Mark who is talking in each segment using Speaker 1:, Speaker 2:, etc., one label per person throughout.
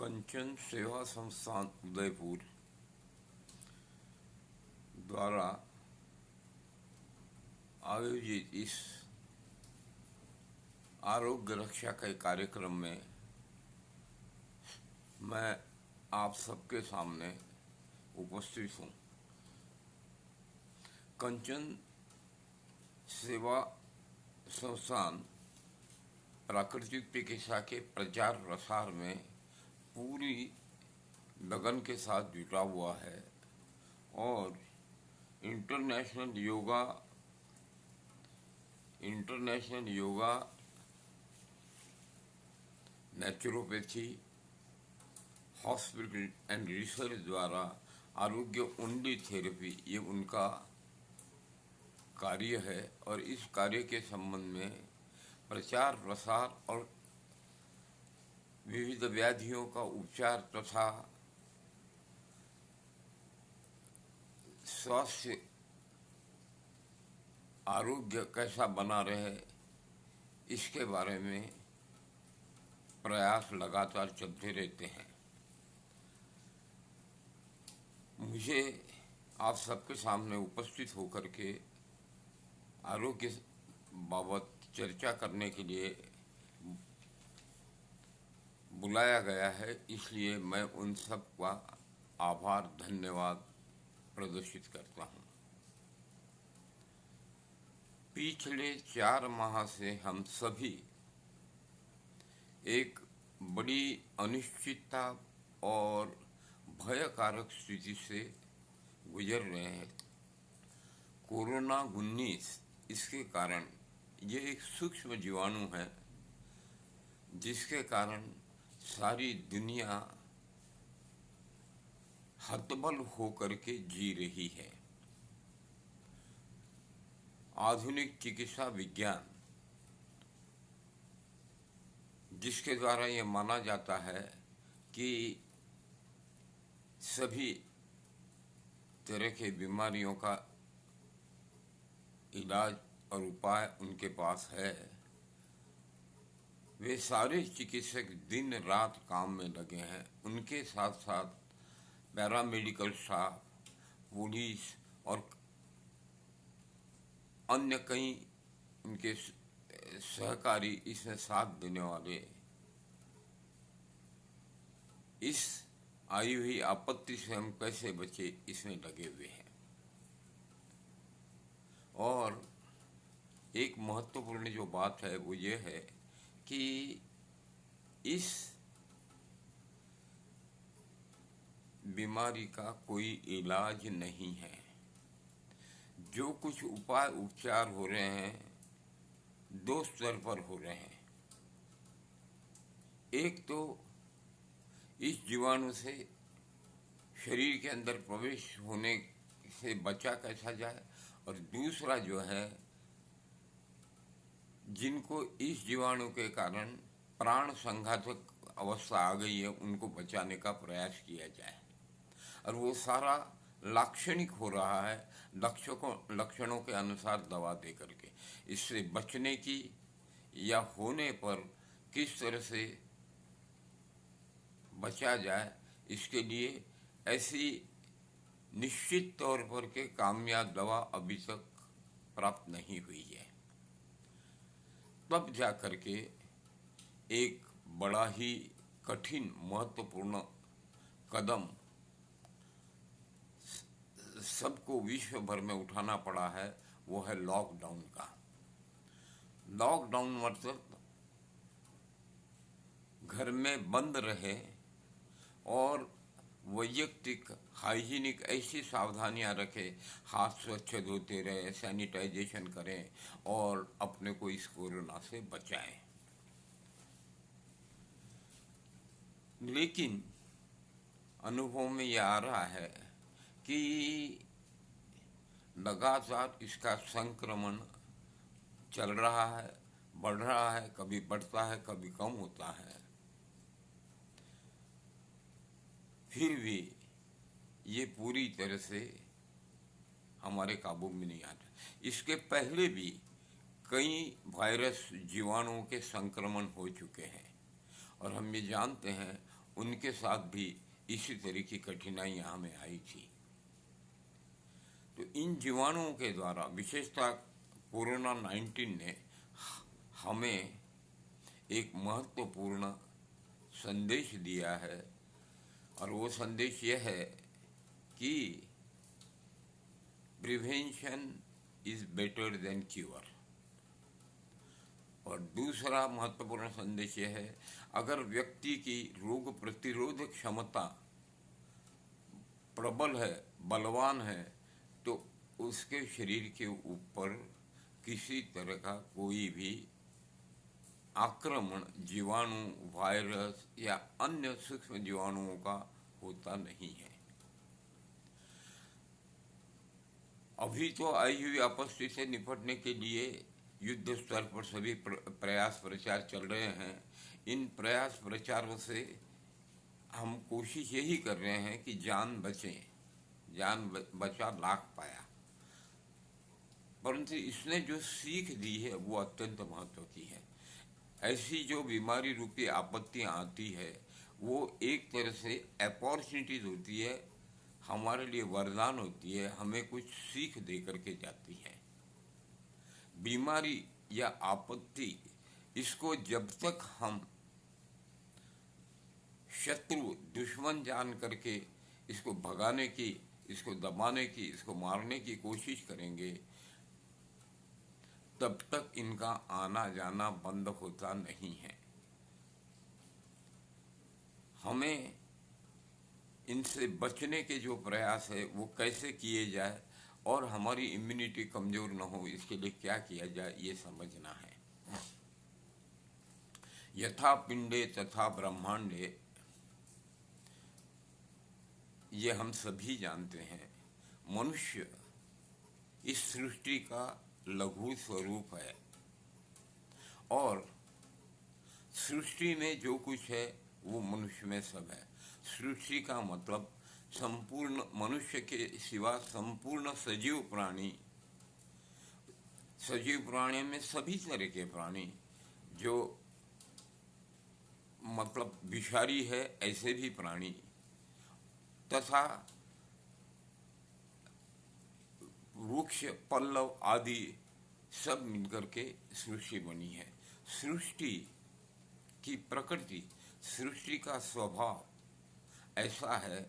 Speaker 1: कंचन सेवा संस्थान उदयपुर द्वारा आयोजित इस आरोग्य रक्षा के कार्यक्रम में मैं आप सबके सामने उपस्थित हूँ। कंचन सेवा संस्थान प्राकृतिक चिकित्सा के प्रचार प्रसार में पूरी लगन के साथ जुटा हुआ है और international yoga, naturopathy, hospital and research द्वारा आरोग्य ओनली थेरेपी ये उनका कार्य है और इस कार्य के संबंध में प्रचार प्रसार और विविध व्याधियों का उपचार तथा स्वास्थ्य आरोग्य कैसा बना रहे इसके बारे में प्रयास लगातार चलते रहते हैं। मुझे आप सबके सामने उपस्थित होकर के आरोग्य बाबत चर्चा करने के लिए बुलाया गया है, इसलिए मैं उन सब का आभार धन्यवाद प्रदर्शित करता हूँ। पिछले 4 माह से हम सभी एक बड़ी अनिश्चितता और भयकारक स्थिति से गुजर रहे हैं। कोरोना 19 इसके कारण ये एक सूक्ष्म जीवाणु है जिसके कारण सारी दुनिया हतबल होकर के जी रही है। आधुनिक चिकित्सा विज्ञान जिसके द्वारा ये माना जाता है कि सभी तरह के बीमारियों का इलाज और उपाय उनके पास है, वे सारे चिकित्सक दिन रात काम में लगे हैं। उनके साथ साथ पैरामेडिकल स्टाफ, पुलिस और अन्य कई उनके सहकारी इसमें साथ देने वाले इस आई हुई आपत्ति से हम कैसे बचे इसमें लगे हुए हैं। और एक महत्वपूर्ण जो बात है वो ये है कि इस बीमारी का कोई इलाज नहीं है। जो कुछ उपाय उपचार हो रहे हैं 2 स्तर पर हो रहे हैं। एक तो इस जीवाणु से शरीर के अंदर प्रवेश होने से बचा कैसा जाए, और दूसरा जो है जिनको इस जीवाणु के कारण प्राण संघातक अवस्था आ गई है उनको बचाने का प्रयास किया जाए। और वो सारा लाक्षणिक हो रहा है लक्षणों के अनुसार दवा दे करके। इससे बचने की या होने पर किस तरह से बचा जाए इसके लिए ऐसी निश्चित तौर पर के कामयाब दवा अभी तक प्राप्त नहीं हुई है। तब जा करके एक बड़ा ही कठिन महत्वपूर्ण कदम सबको विश्व भर में उठाना पड़ा है, वो है लॉकडाउन का। लॉकडाउन मतलब घर में बंद रहे और वैयक्तिक हाइजीनिक ऐसी सावधानियां रखें, हाथ स्वच्छ धोते रहे, सैनिटाइजेशन करें और अपने को इस कोरोना से बचाएं। लेकिन अनुभव में यह आ रहा है कि लगातार इसका संक्रमण चल रहा है, बढ़ रहा है, कभी बढ़ता है कभी कम होता है। फिर भी ये पूरी तरह से हमारे काबू में नहीं आता। इसके पहले भी कई वायरस जीवाणुओं के संक्रमण हो चुके हैं और हम ये जानते हैं उनके साथ भी इसी तरह की कठिनाइयां हमें आई थी। तो इन जीवाणुओं के द्वारा विशेषतः कोरोना 19 ने हमें एक महत्वपूर्ण संदेश दिया है, और वो संदेश यह है कि prevention is better than cure. और दूसरा महत्वपूर्ण संदेश यह है, अगर व्यक्ति की रोग प्रतिरोधक क्षमता प्रबल है, बलवान है, तो उसके शरीर के ऊपर किसी तरह का कोई भी आक्रमण जीवाणु, वायरस या अन्य सूक्ष्म जीवाणुओं का होता नहीं है। अभी तो आई हुई आपत्ति से निपटने के लिए युद्ध स्तर पर सभी प्रयास प्रचार चल रहे हैं। इन प्रयास प्रचारों से हम कोशिश यही कर रहे हैं कि जान बचे, जान बचा लाख पाया। परंतु इसने जो सीख दी है वो अत्यंत महत्व की है। ऐसी जो बीमारी रूपी आपत्तियां आती है वो एक तरह से अपॉर्चुनिटीज होती है, हमारे लिए वरदान होती है, हमें कुछ सीख दे करके जाती है। बीमारी या आपत्ति, इसको जब तक हम शत्रु, दुश्मन जान करके इसको भगाने की, इसको दबाने की, इसको मारने की कोशिश करेंगे, तब तक इनका आना जाना बंद होता नहीं है। हमें इनसे बचने के जो प्रयास है वो कैसे किए जाए और हमारी इम्यूनिटी कमजोर न हो, इसके लिए क्या किया जाए, ये समझना है। यथा पिंडे तथा ब्रह्मांडे, ये हम सभी जानते हैं। मनुष्य इस सृष्टि का लघु स्वरूप है, और सृष्टि में जो कुछ है वो मनुष्य में सब है। सृष्टि का मतलब संपूर्ण, मनुष्य के सिवा संपूर्ण सजीव प्राणी, सजीव प्राणी में सभी तरह के प्राणी, जो मतलब विषारी है ऐसे भी प्राणी, तथा वृक्ष, पल्लव आदि सब मिलकर के सृष्टि बनी है। सृष्टि की प्रकृति, सृष्टि का स्वभाव ऐसा है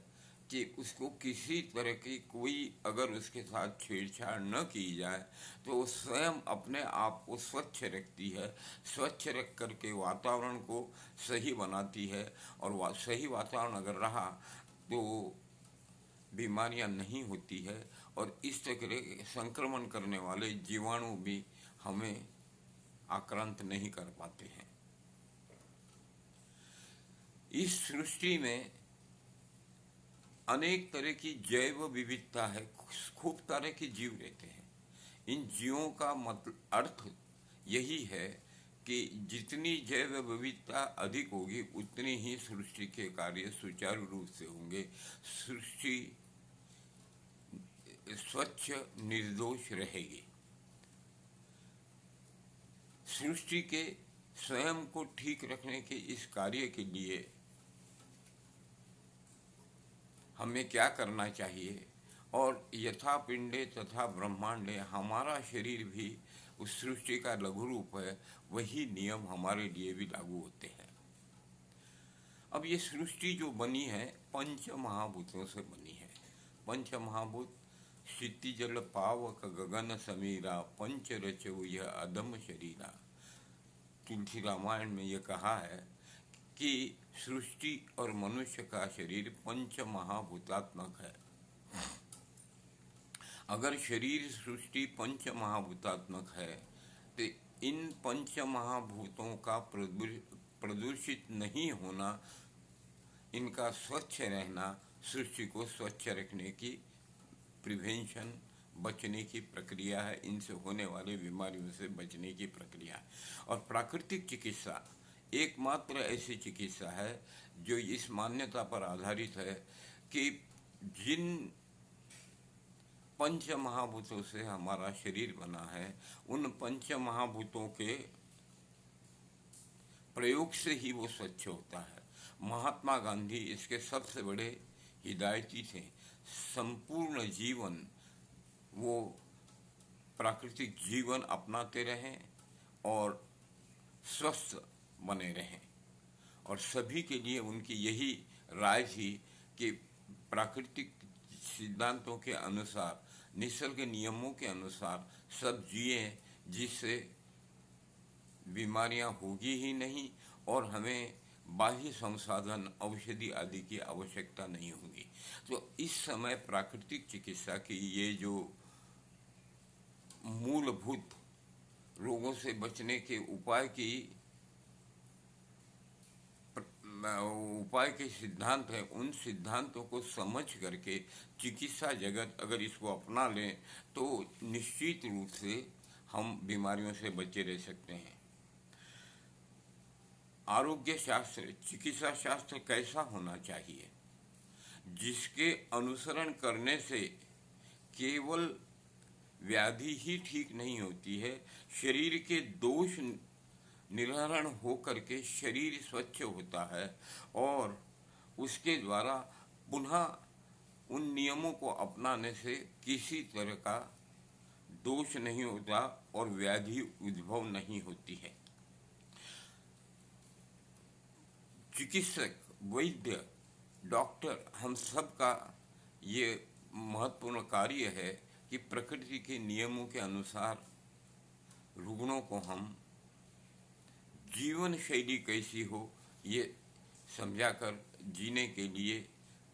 Speaker 1: कि उसको किसी तरह की कोई अगर उसके साथ छेड़छाड़ न की जाए तो वो स्वयं अपने आप को स्वच्छ रखती है। स्वच्छ रख करके वातावरण को सही बनाती है, और सही वातावरण अगर रहा तो बीमारियां नहीं होती है, और इस तरह के संक्रमण करने वाले जीवाणु भी हमें आक्रांत नहीं कर पाते हैं। इस सृष्टि में अनेक तरह की जैव विविधता है, खूब तरह के जीव रहते हैं। इन जीवों का मतलब अर्थ यही है कि जितनी जैव विविधता अधिक होगी उतनी ही सृष्टि के कार्य सुचारू रूप से होंगे, सृष्टि स्वच्छ निर्दोष रहेगी। सृष्टि के स्वयं को ठीक रखने के इस कार्य के लिए हमें क्या करना चाहिए, और यथा पिंडे तथा ब्रह्मांडे, हमारा शरीर भी उस सृष्टि का लघु रूप है, वही नियम हमारे लिए भी लागू होते हैं। अब ये सृष्टि जो बनी है पंच महाभूतों से बनी है। पंच महाभूत क्षिति जल पावक गगन समीरा, पंच रचो यह अदम शरीरा। तुलसी रामायण में ये कहा है कि सृष्टि और मनुष्य का शरीर पंच महाभूतात्मक है। अगर शरीर सृष्टि पंच महाभूतात्मक है तो इन पंच महाभूतों का प्रदूषित नहीं होना, इनका स्वच्छ रहना सृष्टि को स्वच्छ रखने की प्रिवेंशन, बचने की प्रक्रिया है, इनसे होने वाले बीमारियों से बचने की प्रक्रिया है। और प्राकृतिक चिकित्सा एकमात्र ऐसी चिकित्सा है जो इस मान्यता पर आधारित है कि जिन पंच महाभूतों से हमारा शरीर बना है, उन पंच महाभूतों के प्रयोग से ही वो स्वच्छ होता है। महात्मा गांधी इसके सबसे बड़े हिदायती थे। संपूर्ण जीवन वो प्राकृतिक जीवन अपनाते रहें और स्वस्थ बने रहें, और सभी के लिए उनकी यही राय थी कि प्राकृतिक सिद्धांतों के अनुसार, निसर्ग नियमों के अनुसार सब जिए, जिससे बीमारियां होगी ही नहीं और हमें बाह्य संसाधन, औषधि आदि की आवश्यकता नहीं होगी। तो इस समय प्राकृतिक चिकित्सा की ये जो मूलभूत रोगों से बचने के उपाय के सिद्धांत है, उन सिद्धांतों को समझ करके चिकित्सा जगत अगर इसको अपना लें तो निश्चित रूप से हम बीमारियों से बचे रह सकते हैं। आरोग्य शास्त्र, चिकित्सा शास्त्र कैसा होना चाहिए, जिसके अनुसरण करने से केवल व्याधि ही ठीक नहीं होती है, शरीर के दोष निवारण हो करके शरीर स्वच्छ होता है और उसके द्वारा पुनः उन नियमों को अपनाने से किसी तरह का दोष नहीं होता और व्याधि उद्भव नहीं होती है। चिकित्सक, वैद्य, डॉक्टर, हम सब का ये महत्वपूर्ण कार्य है कि प्रकृति के नियमों के अनुसार रुग्णों को हम जीवन शैली कैसी हो ये समझाकर जीने के लिए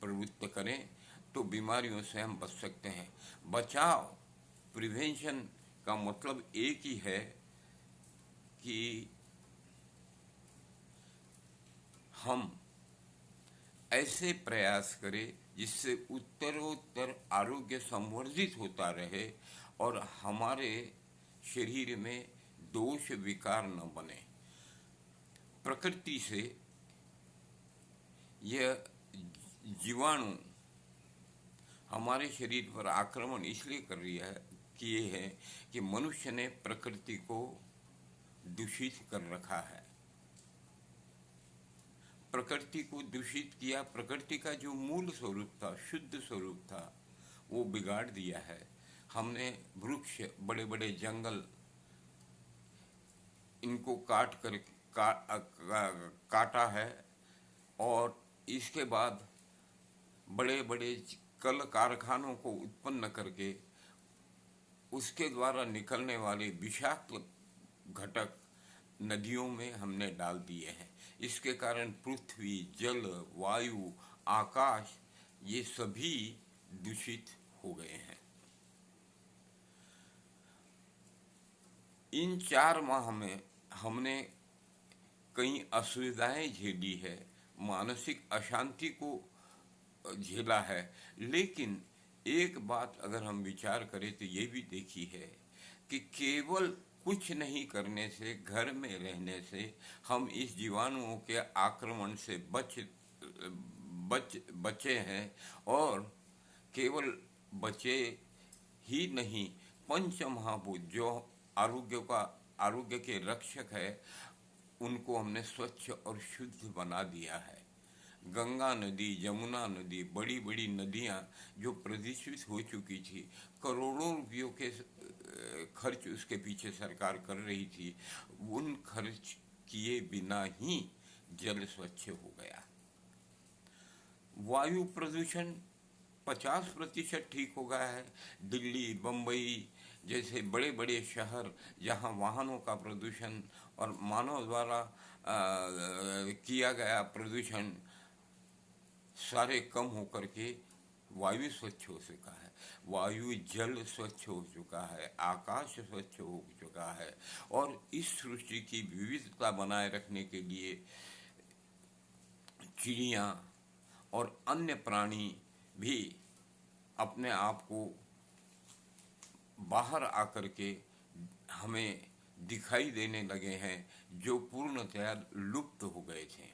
Speaker 1: प्रवृत्त करें, तो बीमारियों से हम बच सकते हैं। बचाव, प्रिवेंशन का मतलब एक ही है कि हम ऐसे प्रयास करें जिससे उत्तरोत्तर आरोग्य संवर्धित होता रहे और हमारे शरीर में दोष विकार न बने। प्रकृति से यह जीवाणु हमारे शरीर पर आक्रमण इसलिए कर रहा है किए हैं कि मनुष्य ने प्रकृति को दूषित कर रखा है। प्रकृति को दूषित किया, प्रकृति का जो मूल स्वरूप था, शुद्ध स्वरूप था, वो बिगाड़ दिया है। हमने वृक्ष, बड़े बड़े जंगल, इनको काटा है और इसके बाद बड़े बड़े कल कारखानों को उत्पन्न करके उसके द्वारा निकलने वाले विषाक्त घटक नदियों में हमने डाल दिए हैं। इसके कारण पृथ्वी, जल, वायु, आकाश ये सभी दूषित हो गए हैं। इन 4 माह में हमने कई असुविधाएं झेली है, मानसिक अशांति को झेला है, लेकिन एक बात अगर हम विचार करें तो ये भी देखी है कि केवल कुछ नहीं करने से, घर में रहने से हम इस जीवाणुओं के आक्रमण से बचे हैं और केवल बचे ही नहीं, पंच महाभूत जो आरोग्य के रक्षक है, उनको हमने स्वच्छ और शुद्ध बना दिया है। गंगा नदी, यमुना नदी, बड़ी बड़ी नदियाँ जो प्रदूषित हो चुकी थी, करोड़ों रुपयों के खर्च उसके पीछे सरकार कर रही थी, उन खर्च किए बिना ही जल स्वच्छ हो गया। वायु प्रदूषण 50% ठीक हो गया है। दिल्ली, बम्बई जैसे बड़े बड़े शहर जहाँ वाहनों का प्रदूषण और मानव द्वारा किया गया प्रदूषण सारे कम होकर के वायु स्वच्छ हो चुका है, वायु जल स्वच्छ हो चुका है, आकाश स्वच्छ हो चुका है। और इस सृष्टि की विविधता बनाए रखने के लिए चिड़ियाँ और अन्य प्राणी भी अपने आप को बाहर आकर के हमें दिखाई देने लगे हैं, जो पूर्णतया लुप्त हो गए थे।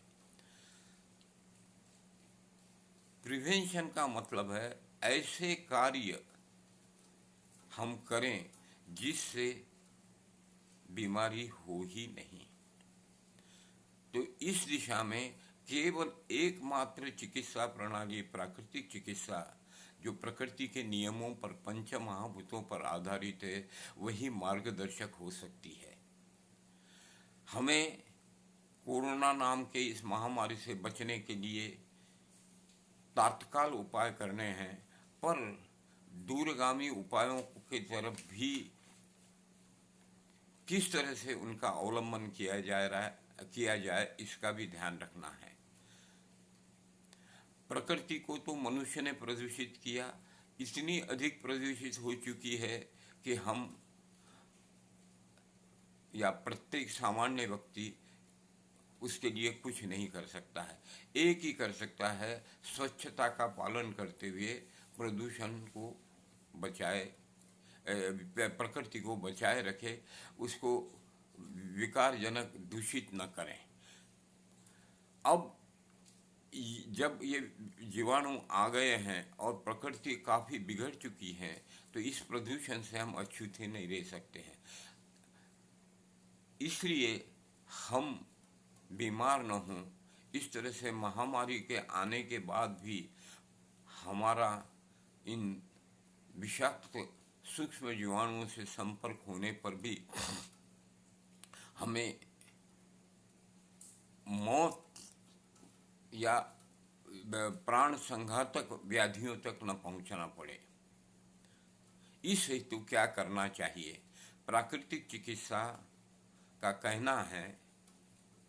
Speaker 1: प्रिवेंशन का मतलब है ऐसे कार्य हम करें जिससे बीमारी हो ही नहीं। तो इस दिशा में केवल एकमात्र चिकित्सा प्रणाली प्राकृतिक चिकित्सा जो प्रकृति के नियमों पर, पंच महाभूतों पर आधारित है, वही मार्गदर्शक हो सकती है। हमें कोरोना नाम के इस महामारी से बचने के लिए तात्काल उपाय करने हैं, पर दूरगामी उपायों की तरफ भी किस तरह से उनका अवलंबन किया जाए इसका भी ध्यान रखना है। प्रकृति को तो मनुष्य ने प्रदूषित किया, इतनी अधिक प्रदूषित हो चुकी है कि हम या प्रत्येक सामान्य व्यक्ति उसके लिए कुछ नहीं कर सकता है। एक ही कर सकता है, स्वच्छता का पालन करते हुए प्रदूषण को बचाए, प्रकृति को बचाए रखे, उसको विकारजनक दूषित न करें। अब जब ये जीवाणु आ गए हैं और प्रकृति काफ़ी बिगड़ चुकी है, तो इस प्रदूषण से हम अछूते नहीं रह सकते हैं। इसलिए हम बीमार न हों, इस तरह से महामारी के आने के बाद भी हमारा इन विषाक्त सूक्ष्म जीवाणुओं से संपर्क होने पर भी हमें मौत या प्राण संघातक व्याधियों तक न पहुंचना पड़े। इस हेतु क्या करना चाहिए? प्राकृतिक चिकित्सा का कहना है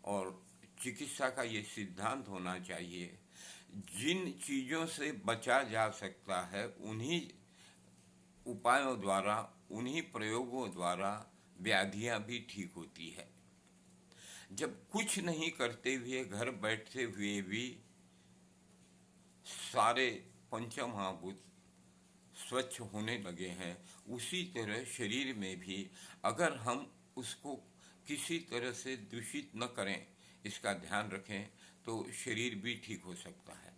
Speaker 1: और चिकित्सा का ये सिद्धांत होना चाहिए, जिन चीज़ों से बचा जा सकता है उन्हीं उपायों द्वारा, उन्हीं प्रयोगों द्वारा व्याधियां भी ठीक होती है। जब कुछ नहीं करते हुए, घर बैठते हुए भी सारे पंचमहाभूत स्वच्छ होने लगे हैं, उसी तरह शरीर में भी अगर हम उसको किसी तरह से दूषित न करें, इसका ध्यान रखें, तो शरीर भी ठीक हो सकता है।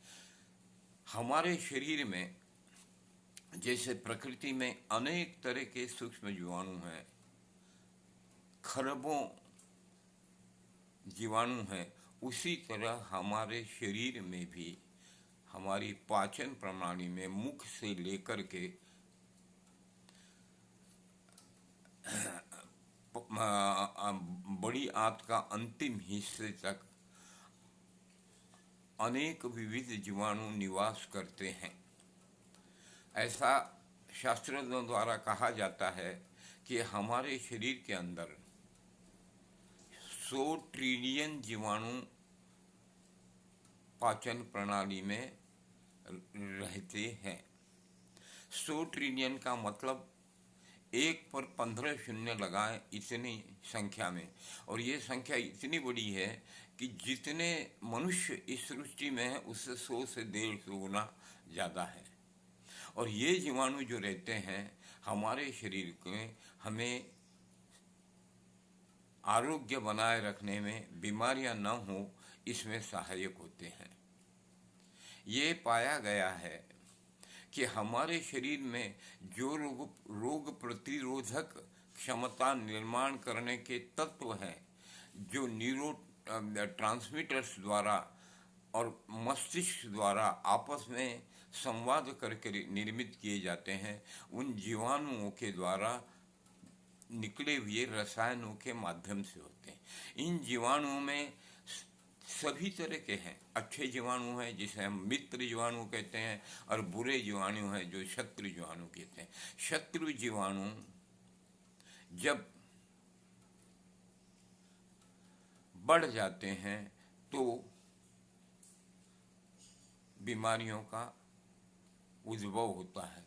Speaker 1: हमारे शरीर में जैसे प्रकृति में अनेक तरह के सूक्ष्म जीवाणु हैं, खरबों जीवाणु हैं, उसी तरह हमारे शरीर में भी, हमारी पाचन प्रणाली में मुख से लेकर के बड़ी आंत का अंतिम हिस्से तक अनेक विविध जीवाणु निवास करते हैं। ऐसा शास्त्रज्ञों द्वारा कहा जाता है कि हमारे शरीर के अंदर 100 ट्रिलियन जीवाणु पाचन प्रणाली में रहते हैं। 100 ट्रिलियन का मतलब 1 पर 15 शून्य लगाएं, इतनी संख्या में। और ये संख्या इतनी बड़ी है कि जितने मनुष्य इस सृष्टि में है उससे 100 से 150 गुना ज़्यादा है। और ये जीवाणु जो रहते हैं हमारे शरीर में, हमें आरोग्य बनाए रखने में, बीमारियां न हो, इसमें सहायक होते हैं। ये पाया गया है कि हमारे शरीर में जो रोग प्रतिरोधक क्षमता निर्माण करने के तत्व हैं, जो न्यूरो ट्रांसमीटर्स द्वारा और मस्तिष्क द्वारा आपस में संवाद करके निर्मित किए जाते हैं, उन जीवाणुओं के द्वारा निकले हुए रसायनों के माध्यम से होते हैं। इन जीवाणुओं में सभी तरह के हैं। अच्छे जीवाणु हैं जिसे हम मित्र जीवाणु कहते हैं, और बुरे जीवाणु हैं जो शत्रु जीवाणु कहते हैं। शत्रु जीवाणु जब बढ़ जाते हैं तो बीमारियों का उद्भव होता है।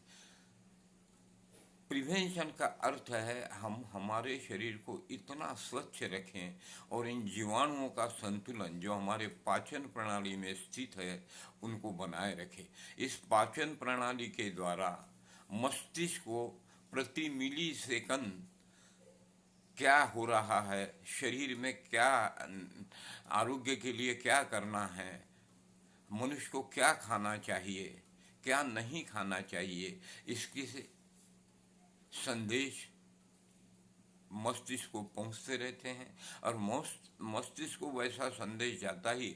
Speaker 1: प्रिवेंशन का अर्थ है हम हमारे शरीर को इतना स्वच्छ रखें और इन जीवाणुओं का संतुलन जो हमारे पाचन प्रणाली में स्थित है उनको बनाए रखें। इस पाचन प्रणाली के द्वारा मस्तिष्क को प्रति मिली सेकंड क्या हो रहा है, शरीर में क्या आरोग्य के लिए क्या करना है, मनुष्य को क्या खाना चाहिए, क्या नहीं खाना चाहिए, इसकी से संदेश मस्तिष्क को पहुंचते रहते हैं। और मस्तिष्क को वैसा संदेश जाता ही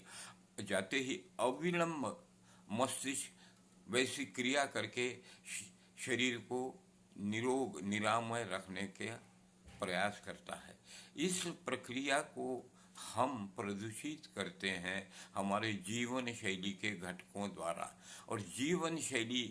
Speaker 1: जाते ही अविलंब मस्तिष्क वैसी क्रिया करके शरीर को निरोग निरामय रखने के प्रयास करता है। इस प्रक्रिया को हम प्रदूषित करते हैं हमारे जीवन शैली के घटकों द्वारा। और जीवन शैली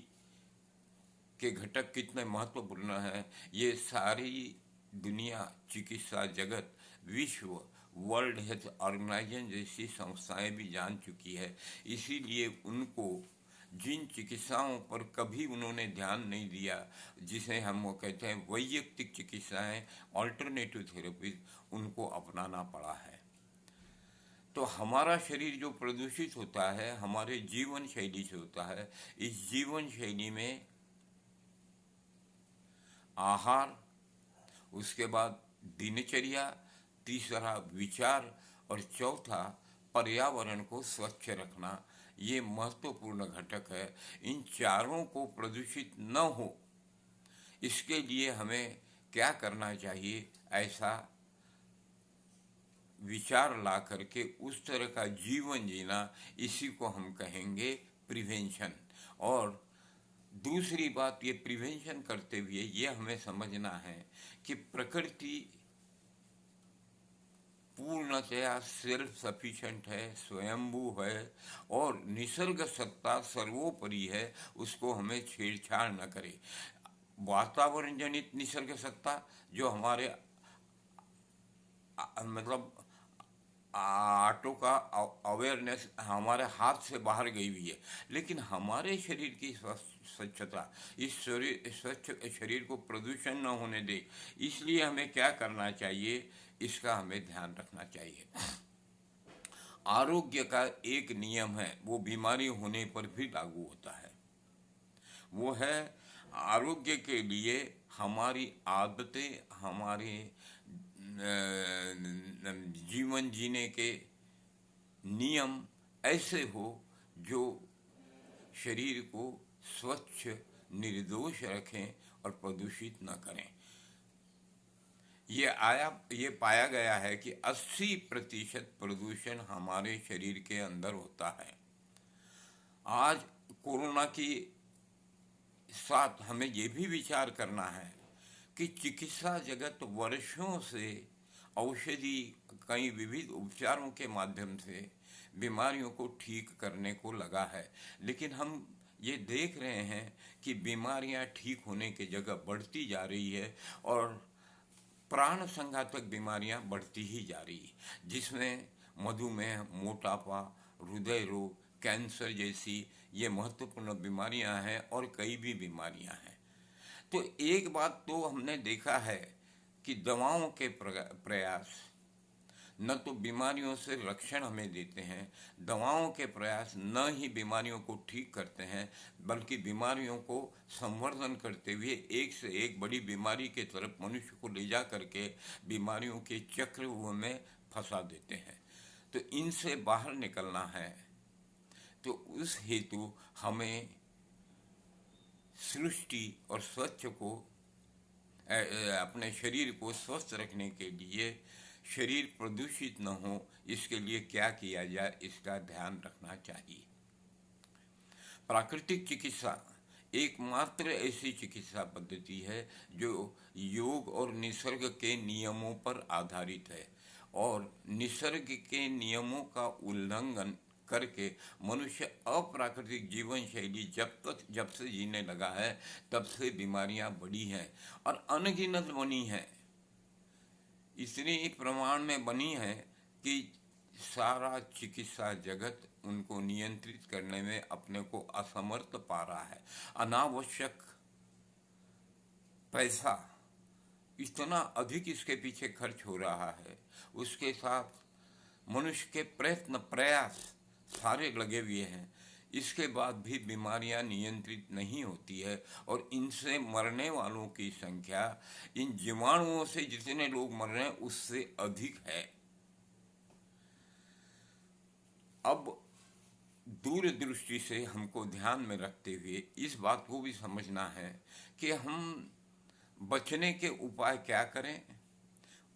Speaker 1: के घटक कितने महत्वपूर्ण हैं ये सारी दुनिया, चिकित्सा जगत, विश्व, वर्ल्ड हेल्थ ऑर्गेनाइजेशन जैसी संस्थाएं भी जान चुकी है। इसीलिए उनको जिन चिकित्साओं पर कभी उन्होंने ध्यान नहीं दिया, जिसे हम वो कहते हैं वैयक्तिक चिकित्साएं, ऑल्टरनेटिव थेरेपी, उनको अपनाना पड़ा है। तो हमारा शरीर जो प्रदूषित होता है हमारे जीवन शैली से होता है। इस जीवन शैली में आहार, उसके बाद दिनचर्या, तीसरा विचार और चौथा पर्यावरण को स्वच्छ रखना, ये महत्वपूर्ण घटक है। इन चारों को प्रदूषित न हो इसके लिए हमें क्या करना चाहिए, ऐसा विचार ला करके उस तरह का जीवन जीना, इसी को हम कहेंगे प्रिवेंशन। और दूसरी बात, ये प्रिवेंशन करते हुए ये हमें समझना है कि प्रकृति पूर्णतया सेल्फ सफिशिएंट है, स्वयंभू है और निसर्ग सत्ता सर्वोपरि है, उसको हमें छेड़छाड़ न करे। वातावरण जनित निसर्ग सत्ता जो हमारे मतलब ऑटो का अवेयरनेस हमारे हाथ से बाहर गई हुई है, लेकिन हमारे शरीर की स्वच्छता, इस स्वच्छ शरीर को प्रदूषण न होने दे, इसलिए हमें क्या करना चाहिए, इसका हमें ध्यान रखना चाहिए। आरोग्य का एक नियम है, वो बीमारी होने पर भी लागू होता है। वो है आरोग्य के लिए हमारी आदतें, हमारे जीवन जीने के नियम ऐसे हो जो शरीर को स्वच्छ निर्दोष रखें और प्रदूषित न करें। ये पाया गया है कि 80% प्रदूषण हमारे शरीर के अंदर होता है। आज कोरोना की साथ हमें ये भी विचार करना है कि चिकित्सा जगत वर्षों से औषधि, कई विविध उपचारों के माध्यम से बीमारियों को ठीक करने को लगा है, लेकिन हम ये देख रहे हैं कि बीमारियां ठीक होने की जगह बढ़ती जा रही है और प्राण संघातक बीमारियां बढ़ती ही जा रही है, जिसमें मधुमेह, मोटापा, हृदय रोग, कैंसर जैसी ये महत्वपूर्ण बीमारियां हैं और कई भी बीमारियां हैं। तो एक बात तो हमने देखा है कि दवाओं के प्रयास न तो बीमारियों से रक्षण हमें देते हैं, दवाओं के प्रयास न ही बीमारियों को ठीक करते हैं, बल्कि बीमारियों को संवर्धन करते हुए एक से एक बड़ी बीमारी के तरफ मनुष्य को ले जा करके बीमारियों के चक्रव्यूह में फंसा देते हैं। तो इनसे बाहर निकलना है, तो उस हेतु हमें सृष्टि और स्वच्छ को अपने शरीर को स्वस्थ रखने के लिए, शरीर प्रदूषित न हो, इसके लिए क्या किया जाए, इसका ध्यान रखना चाहिए। प्राकृतिक चिकित्सा एकमात्र ऐसी चिकित्सा पद्धति है जो योग और निसर्ग के नियमों पर आधारित है, और निसर्ग के नियमों का उल्लंघन करके मनुष्य अप्राकृतिक जीवन शैली जब से जीने लगा है, तब से बीमारियां बढ़ी हैं और अनगिनत बनी हैं। इतनी प्रमाण में बनी है कि सारा चिकित्सा जगत उनको नियंत्रित करने में अपने को असमर्थ पा रहा है। अनावश्यक पैसा इतना अधिक इसके पीछे खर्च हो रहा है, उसके साथ मनुष्य के प्रयत्न प्रयास सारे लगे हुए हैं, इसके बाद भी बीमारियां नियंत्रित नहीं होती है और इनसे मरने वालों की संख्या, इन जीवाणुओं से जितने लोग मर रहे हैं उससे अधिक है। अब दूरदृष्टि से हमको ध्यान में रखते हुए इस बात को भी समझना है कि हम बचने के उपाय क्या करें।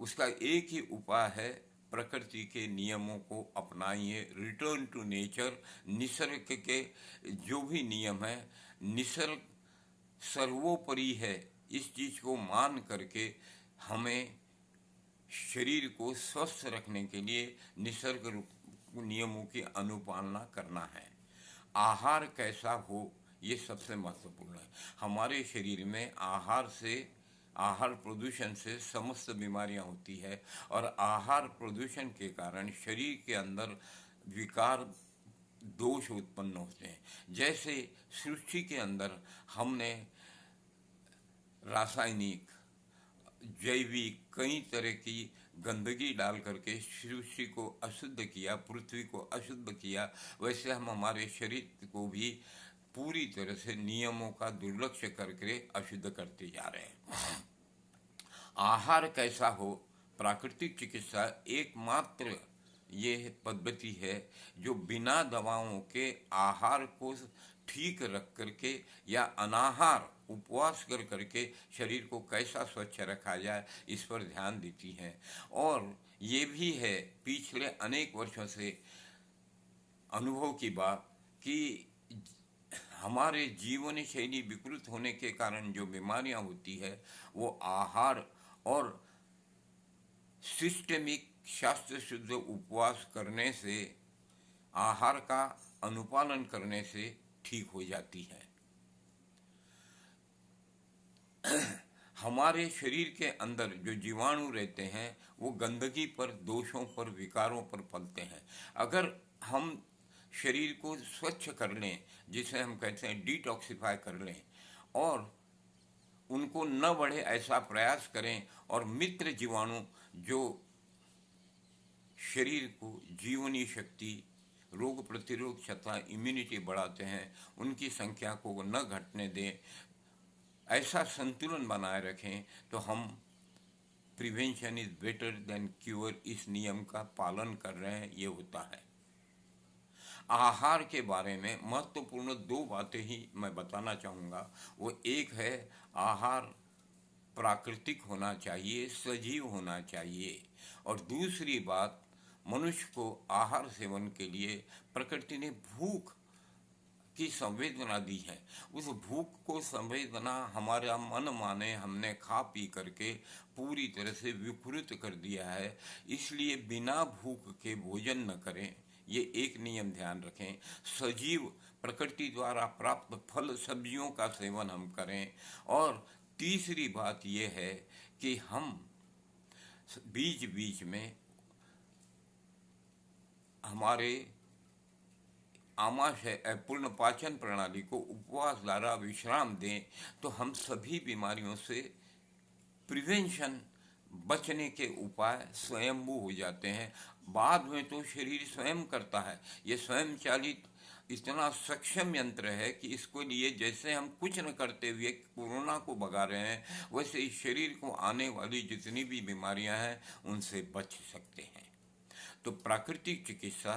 Speaker 1: उसका एक ही उपाय है प्रकृति के नियमों को अपनाइए, रिटर्न टू नेचर। निसर्ग के जो भी नियम है, निसर्ग सर्वोपरि है, इस चीज को मान करके हमें शरीर को स्वस्थ रखने के लिए निसर्ग नियमों की अनुपालना करना है। आहार कैसा हो, ये सबसे महत्वपूर्ण है। हमारे शरीर में आहार प्रदूषण से समस्त बीमारियां होती है, और आहार प्रदूषण के कारण शरीर के अंदर विकार दोष उत्पन्न होते हैं। जैसे सृष्टि के अंदर हमने रासायनिक, जैविक कई तरह की गंदगी डाल करके सृष्टि को अशुद्ध किया, पृथ्वी को अशुद्ध किया, वैसे हम हमारे शरीर को भी पूरी तरह से नियमों का दुर्लक्ष्य करके अशुद्ध करते जा रहे हैं। आहार कैसा हो, प्राकृतिक चिकित्सा एकमात्र ये पद्धति है जो बिना दवाओं के आहार को ठीक रख करके या अनाहार उपवास कर करके शरीर को कैसा स्वच्छ रखा जाए, इस पर ध्यान देती हैं। और ये भी है पिछले अनेक वर्षों से अनुभव की बात कि हमारे जीवन शैली विकृत होने के कारण जो बीमारियां होती है वो आहार और सिस्टेमिक शास्त्र शुद्ध उपवास करने से, आहार का अनुपालन करने से ठीक हो जाती है। हमारे शरीर के अंदर जो जीवाणु रहते हैं वो गंदगी पर, दोषों पर, विकारों पर पलते हैं। अगर हम शरीर को स्वच्छ कर लें, जिसे हम कहते हैं डिटॉक्सिफाई कर लें, और उनको न बढ़े ऐसा प्रयास करें, और मित्र जीवाणु जो शरीर को जीवनी शक्ति, रोग प्रतिरोध क्षमता, इम्यूनिटी बढ़ाते हैं, उनकी संख्या को न घटने दें, ऐसा संतुलन बनाए रखें, तो हम prevention is better than cure इस नियम का पालन कर रहे हैं, ये होता है। आहार के बारे में महत्वपूर्ण दो बातें ही मैं बताना चाहूँगा। वो एक है, आहार प्राकृतिक होना चाहिए, सजीव होना चाहिए, और दूसरी बात, मनुष्य को आहार सेवन के लिए प्रकृति ने भूख की संवेदना दी है। उस भूख को संवेदना हमारा मन माने हमने खा पी करके पूरी तरह से विकृत कर दिया है। इसलिए बिना भूख के भोजन न करें, ये एक नियम ध्यान रखें। सजीव प्रकृति द्वारा प्राप्त फल सब्जियों का सेवन हम करें। और तीसरी बात ये है कि हम बीच बीच में हमारे आमाशय पूर्ण पाचन प्रणाली को उपवास द्वारा विश्राम दें, तो हम सभी बीमारियों से प्रिवेंशन, बचने के उपाय स्वयंभू हो जाते हैं। बाद में तो शरीर स्वयं करता है। ये स्वयं चालित इतना सक्षम यंत्र है कि इसको लिए जैसे हम कुछ न करते हुए कोरोना को भगा रहे हैं, वैसे इस शरीर को आने वाली जितनी भी बीमारियां हैं उनसे बच सकते हैं। तो प्राकृतिक चिकित्सा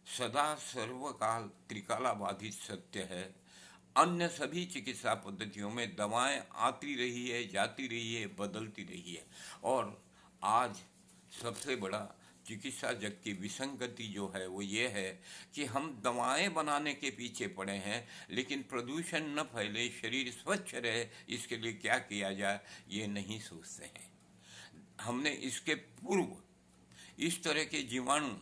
Speaker 1: सदा सर्वकाल त्रिकाला बाधित सत्य है। अन्य सभी चिकित्सा पद्धतियों में दवाएं आती रही है, जाती रही है, बदलती रही है। और आज सबसे बड़ा चिकित्सा जग की विसंगति जो है वो ये है कि हम दवाएं बनाने के पीछे पड़े हैं, लेकिन प्रदूषण न फैले, शरीर स्वच्छ रहे, इसके लिए क्या किया जाए ये नहीं सोचते हैं। हमने इसके पूर्व इस तरह के जीवाणु,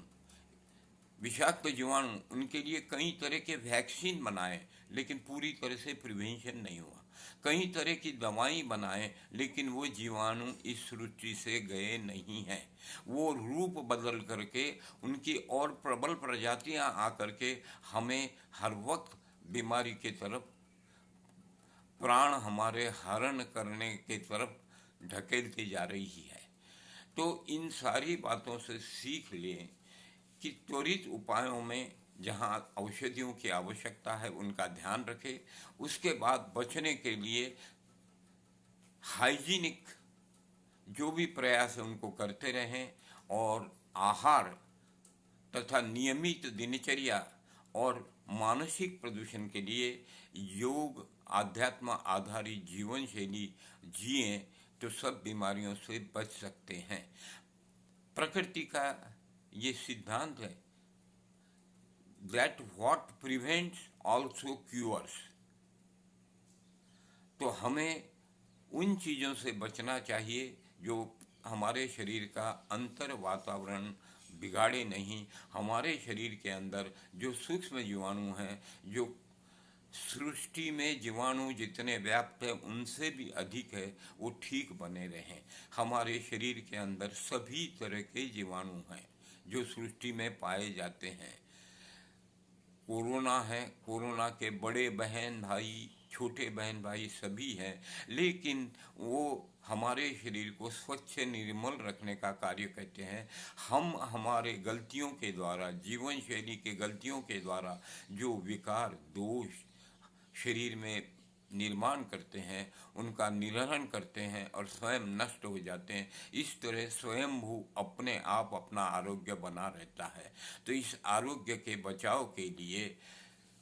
Speaker 1: विषाक्त जीवाणु, उनके लिए कई तरह के वैक्सीन बनाए, लेकिन पूरी तरह से प्रिवेंशन नहीं हुआ। कई तरह की दवाई बनाए, लेकिन वो जीवाणु इस सृष्टि से गए नहीं हैं। वो रूप बदल करके उनकी और प्रबल प्रजातियां आकर के हमें हर वक्त बीमारी के तरफ, प्राण हमारे हरण करने के तरफ ढकेलती जा रही है। तो इन सारी बातों से सीख लें कि त्वरित उपायों में जहाँ औषधियों की आवश्यकता है उनका ध्यान रखें। उसके बाद बचने के लिए हाइजीनिक जो भी प्रयास है उनको करते रहें, और आहार तथा नियमित दिनचर्या और मानसिक प्रदूषण के लिए योग, आध्यात्म आधारित जीवन शैली जिएं, तो सब बीमारियों से बच सकते हैं। प्रकृति का ये सिद्धांत है, that what prevents also cures. तो हमें उन चीज़ों से बचना चाहिए जो हमारे शरीर का अंतर वातावरण बिगाड़े नहीं। हमारे शरीर के अंदर जो सूक्ष्म जीवाणु हैं, जो सृष्टि में जीवाणु जितने व्याप्त हैं उनसे भी अधिक है, वो ठीक बने रहें। हमारे शरीर के अंदर सभी तरह के जीवाणु हैं जो सृष्टि में पाए जाते हैं। कोरोना है, कोरोना के बड़े बहन भाई, छोटे बहन भाई सभी हैं, लेकिन वो हमारे शरीर को स्वच्छ निर्मल रखने का कार्य करते हैं। हम हमारे गलतियों के द्वारा, जीवन शैली के गलतियों के द्वारा जो विकार दोष शरीर में निर्माण करते हैं, उनका निरहरण करते हैं और स्वयं नष्ट हो जाते हैं। इस तरह स्वयंभू अपने आप अपना आरोग्य बना रहता है। तो इस आरोग्य के बचाव के लिए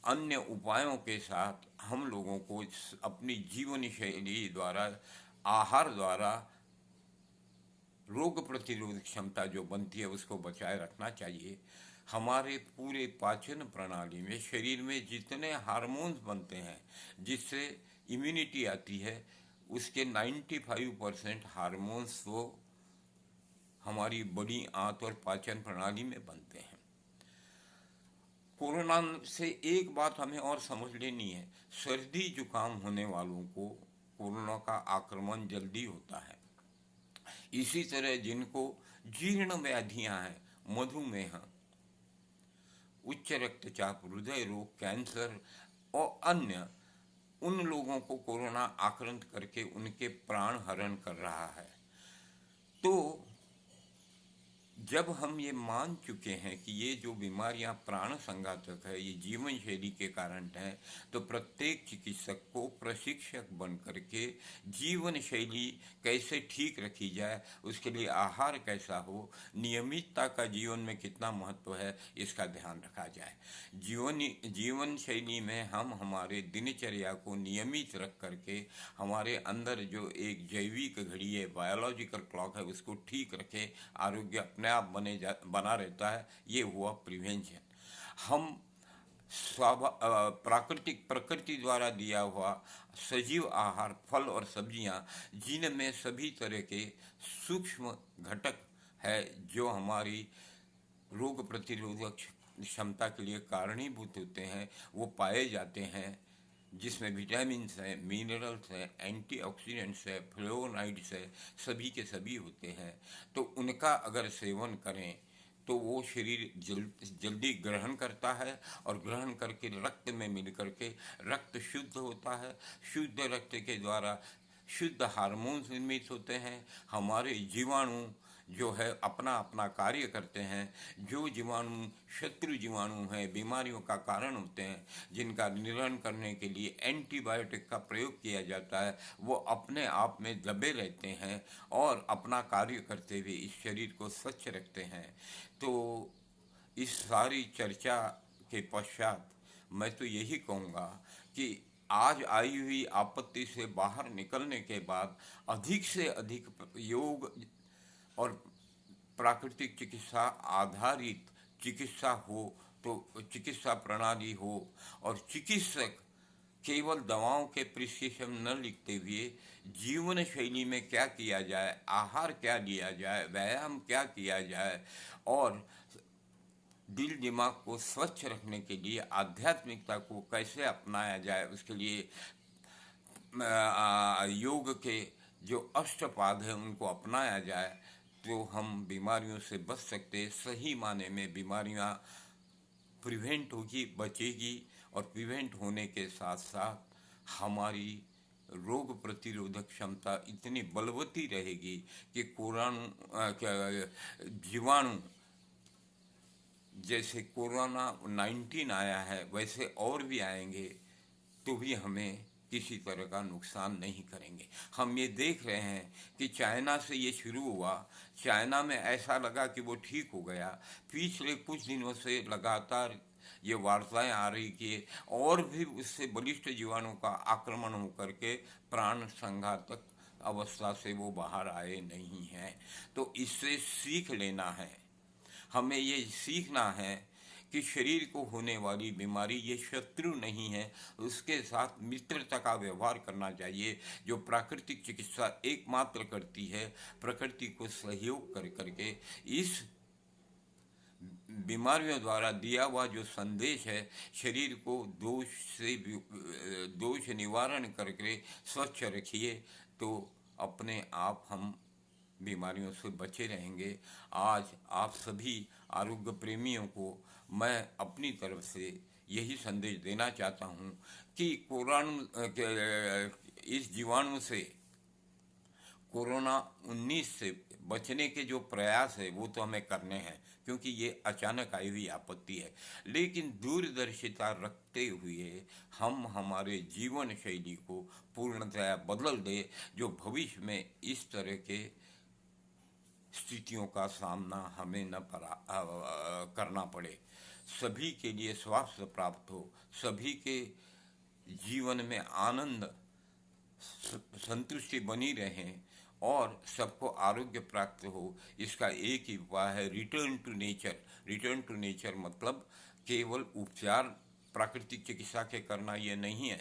Speaker 1: अन्य उपायों के साथ हम लोगों को अपनी जीवन शैली द्वारा, आहार द्वारा रोग प्रतिरोधक क्षमता जो बनती है उसको बचाए रखना चाहिए। हमारे पूरे पाचन प्रणाली में, शरीर में जितने हार्मोन्स बनते हैं जिससे इम्यूनिटी आती है, उसके 95% हार्मोन्स वो हमारी बड़ी आंत और पाचन प्रणाली में बनते हैं। कोरोना से एक बात हमें और समझ लेनी है, सर्दी जुकाम होने वालों को कोरोना का आक्रमण जल्दी होता है। इसी तरह जिनको जीर्ण व्याधियां हैं, मधुमेह, उच्च रक्तचाप, हृदय रोग, कैंसर और अन्य, उन लोगों को कोरोना आक्रांत करके उनके प्राण हरण कर रहा है। तो जब हम ये मान चुके हैं कि ये जो बीमारियां प्राण संघातक है, ये जीवन शैली के कारण है, तो प्रत्येक चिकित्सक को प्रशिक्षक बन करके जीवन शैली कैसे ठीक रखी जाए, उसके लिए आहार कैसा हो, नियमितता का जीवन में कितना महत्व है, इसका ध्यान रखा जाए। जीवन शैली में हम हमारे दिनचर्या को नियमित रख करके हमारे अंदर जो एक जैविक घड़ी है, बायोलॉजिकल क्लॉक है, उसको ठीक रखें, आरोग्य अपने आप बना रहता है। ये हुआ प्रिवेंशन। हम प्रकृति द्वारा दिया हुआ सजीव आहार, फल और सब्जियां, जिनमें सभी तरह के सूक्ष्म घटक है जो हमारी रोग प्रतिरोधक क्षमता के लिए कारणीभूत होते हैं, वो पाए जाते हैं, जिसमें विटामिन्स हैं, मिनरल्स हैं, एंटीऑक्सीडेंट्स है, फ्लोराइड्स है, सभी के सभी होते हैं। तो उनका अगर सेवन करें तो वो शरीर जल्दी ग्रहण करता है और ग्रहण करके रक्त में मिल करके रक्त शुद्ध होता है। शुद्ध रक्त के द्वारा शुद्ध हार्मोन्स निर्मित होते हैं। हमारे जीवाणु जो है अपना अपना कार्य करते हैं। जो जीवाणु शत्रु जीवाणु हैं, बीमारियों का कारण होते हैं, जिनका निवारण करने के लिए एंटीबायोटिक का प्रयोग किया जाता है, वो अपने आप में दबे रहते हैं और अपना कार्य करते हुए इस शरीर को स्वच्छ रखते हैं। तो इस सारी चर्चा के पश्चात मैं तो यही कहूँगा कि आज आई हुई आपत्ति से बाहर निकलने के बाद अधिक से अधिक योग और प्राकृतिक चिकित्सा आधारित चिकित्सा हो, तो चिकित्सा प्रणाली हो और चिकित्सक केवल दवाओं के प्रिस्क्रिप्शन न लिखते हुए जीवन शैली में क्या किया जाए, आहार क्या लिया जाए, व्यायाम क्या किया जाए और दिल दिमाग को स्वच्छ रखने के लिए आध्यात्मिकता को कैसे अपनाया जाए, उसके लिए योग के जो अष्टपाद हैं उनको अपनाया जाए, तो हम बीमारियों से बच सकते। सही माने में बीमारियां प्रिवेंट होगी, बचेगी और प्रिवेंट होने के साथ साथ हमारी रोग प्रतिरोधक क्षमता इतनी बलवती रहेगी कि जीवाणु जैसे कोरोना 19 आया है वैसे और भी आएंगे तो भी हमें किसी तरह का नुकसान नहीं करेंगे। हम ये देख रहे हैं कि चाइना से ये शुरू हुआ, चाइना में ऐसा लगा कि वो ठीक हो गया। पिछले कुछ दिनों से लगातार ये वार्ताएं आ रही कि और भी उससे बलिष्ठ जीवाणु का आक्रमण होकर के प्राण संघातक अवस्था से वो बाहर आए नहीं हैं। तो इससे सीख लेना है, हमें ये सीखना है कि शरीर को होने वाली बीमारी ये शत्रु नहीं है, उसके साथ मित्रता का व्यवहार करना चाहिए। जो प्राकृतिक चिकित्सा एकमात्र करती है, प्रकृति को सहयोग कर करके इस बीमारियों द्वारा दिया हुआ जो संदेश है, शरीर को दोष निवारण करके स्वच्छ रखिए, तो अपने आप हम बीमारियों से बचे रहेंगे। आज आप सभी आरोग्य प्रेमियों को मैं अपनी तरफ से यही संदेश देना चाहता हूँ कि इस जीवाणु से, कोरोना 19 से बचने के जो प्रयास है वो तो हमें करने हैं, क्योंकि ये अचानक आई हुई आपत्ति है। लेकिन दूरदर्शिता रखते हुए हम हमारे जीवन शैली को पूर्णतया बदल दे, जो भविष्य में इस तरह के स्थितियों का सामना हमें न करना पड़े। सभी के लिए स्वास्थ्य प्राप्त हो, सभी के जीवन में आनंद संतुष्टि बनी रहे और सबको आरोग्य प्राप्त हो। इसका एक ही उपाय है, return to nature. Return to nature मतलब केवल उपचार प्राकृतिक चिकित्सा के करना ये नहीं है,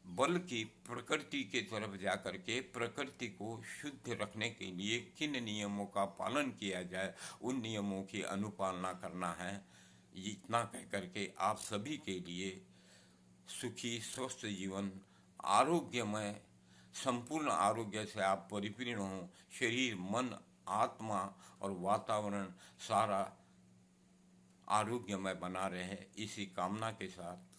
Speaker 1: बल्कि प्रकृति के तरफ जाकर के प्रकृति को शुद्ध रखने के लिए किन नियमों का पालन किया जाए, उन नियमों की अनुपालना करना है। इतना कह करके आप सभी के लिए सुखी स्वस्थ जीवन, आरोग्यमय, संपूर्ण आरोग्य से आप परिपूर्ण हों, शरीर मन आत्मा और वातावरण सारा आरोग्यमय बना रहे, इसी कामना के साथ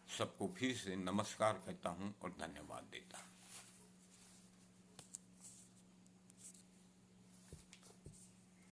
Speaker 1: सबको फिर से नमस्कार कहता हूँ और धन्यवाद देता हूँ।